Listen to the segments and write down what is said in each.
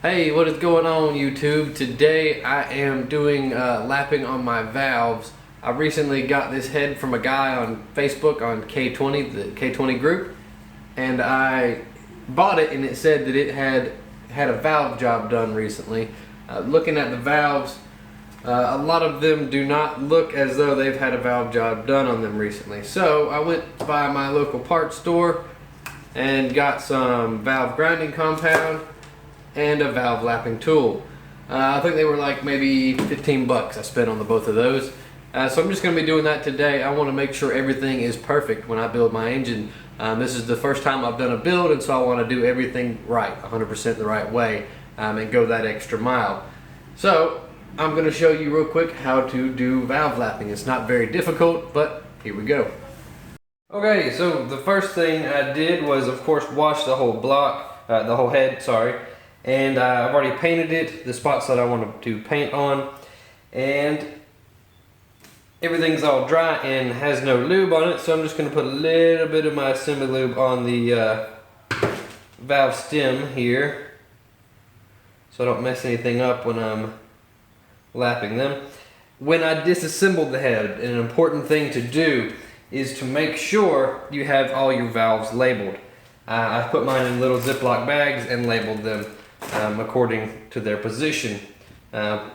Hey, what is going on YouTube? Today I am doing lapping on my valves. I recently got this head from a guy on Facebook on K20, the K20 group, and I bought it and it said that it had a valve job done recently. Looking at the valves, a lot of them do not look as though they've had a valve job done on them recently. So I went by my local parts store and got some valve grinding compound and a valve lapping tool. I think they were like maybe 15 bucks I spent on both of those. So I'm just going to be doing that today. I want to make sure everything is perfect when I build my engine. This is the first time I've done a build, and so I want to do everything right, 100% the right way, and go that extra mile. So I'm going to show you real quick how to do valve lapping. It's not very difficult, but here we go. Okay, so the first thing I did was, of course, wash the whole block, the whole head, sorry. And I've already painted it, the spots that I wanted to paint on, and everything's all dry and has no lube on it, so I'm just going to put a little bit of my semi-lube on the valve stem here so I don't mess anything up when I'm lapping them. When I disassembled the head, an important thing to do is to make sure you have all your valves labeled. I put mine in little Ziploc bags and labeled them according to their position. Have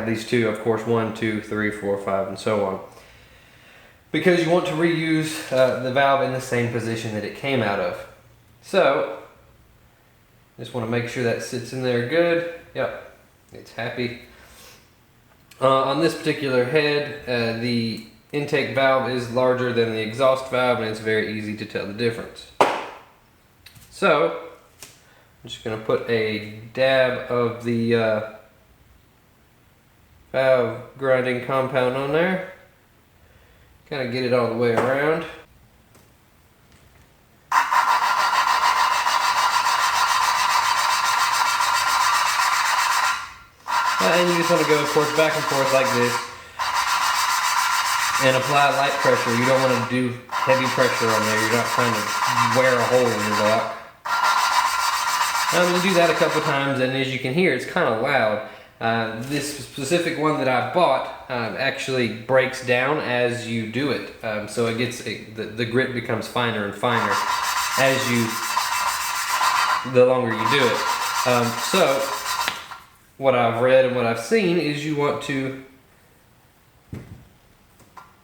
these two, of course, 1, 2, 3, 4, 5, and so on. Because you want to reuse the valve in the same position that it came out of. So, just want to make sure that sits in there good. Yep, it's happy. On this particular head, the intake valve is larger than the exhaust valve, and it's very easy to tell the difference. So, I'm just going to put a dab of the valve grinding compound on there. Kind of get it all the way around. And you just want to go, of course, back and forth like this and apply light pressure. You don't want to do heavy pressure on there. You're not trying to wear a hole in your block. You do that a couple times, and as you can hear, it's kind of loud. This specific one that I bought actually breaks down as you do it. So it gets the grit becomes finer and finer the longer you do it. So what I've read and what I've seen is you want to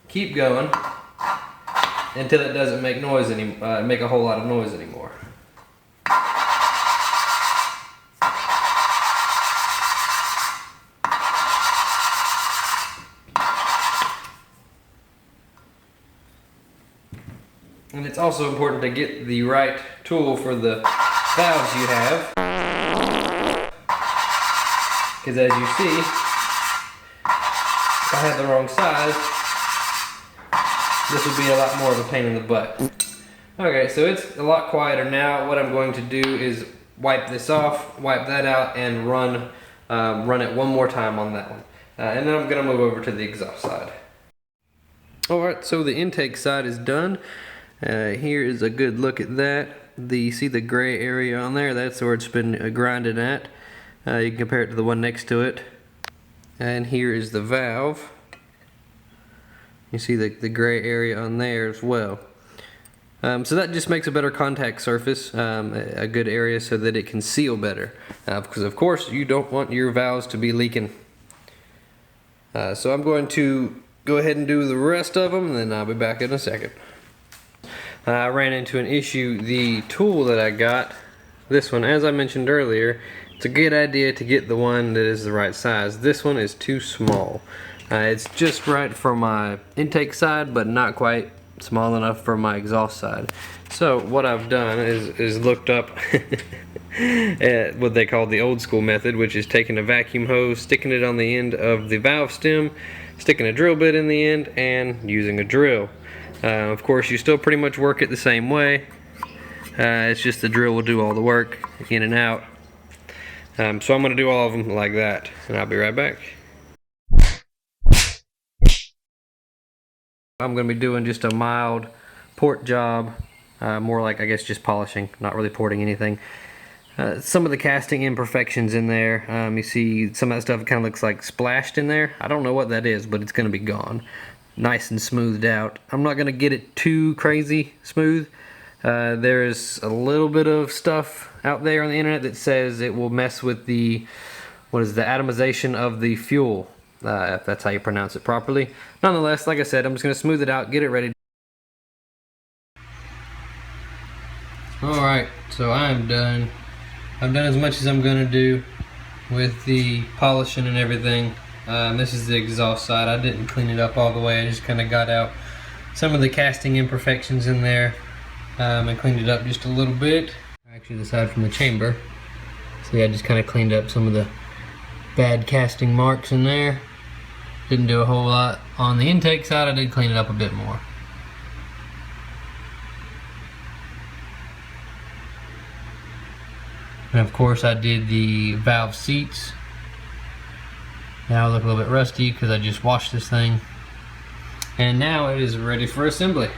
keep going until it doesn't make noise make a whole lot of noise anymore. And it's also important to get the right tool for the valves you have. Because as you see, if I had the wrong size, this would be a lot more of a pain in the butt. Okay, so it's a lot quieter now. What I'm going to do is wipe this off, wipe that out, and run it one more time on that one. And then I'm going to move over to the exhaust side. Alright, so the intake side is done. Here is a good look at that. You see the gray area on there? That's where it's been grinded at. You can compare it to the one next to it. And here is the valve. You see the gray area on there as well. So that just makes a better contact surface, a good area so that it can seal better. Because of course you don't want your valves to be leaking. So I'm going to go ahead and do the rest of them, and then I'll be back in a second. I ran into an issue. The tool that I got, this one, as I mentioned earlier, it's a good idea to get the one that is the right size. This one is too small. It's just right for my intake side, but not quite small enough for my exhaust side. So what I've done is looked up at what they call the old school method, which is taking a vacuum hose, sticking it on the end of the valve stem, sticking a drill bit in the end, and using a drill. Of course, you still pretty much work it the same way. It's just the drill will do all the work in and out. So I'm going to do all of them like that, and I'll be right back. I'm going to be doing just a mild port job, more like, I guess, just polishing, not really porting anything. some of the casting imperfections in there. You see some of that stuff kind of looks like splashed in there. I don't know what that is, but it's going to be gone. Nice and smoothed out. I'm not going to get it too crazy smooth. There is a little bit of stuff out there on the internet that says it will mess with the atomization of the fuel, if that's how you pronounce it properly. Nonetheless, like I said, I'm just going to smooth it out, get it ready. Alright, so I'm done. I've done as much as I'm going to do with the polishing and everything. This is the exhaust side. I didn't clean it up all the way. I just kind of got out some of the casting imperfections in there and cleaned it up just a little bit. Actually, the side from the chamber. See, I just kind of cleaned up some of the bad casting marks in there. Didn't do a whole lot. On the intake side, I did clean it up a bit more. And of course I did the valve seats. Now I look a little bit rusty because I just washed this thing. And now it is ready for assembly.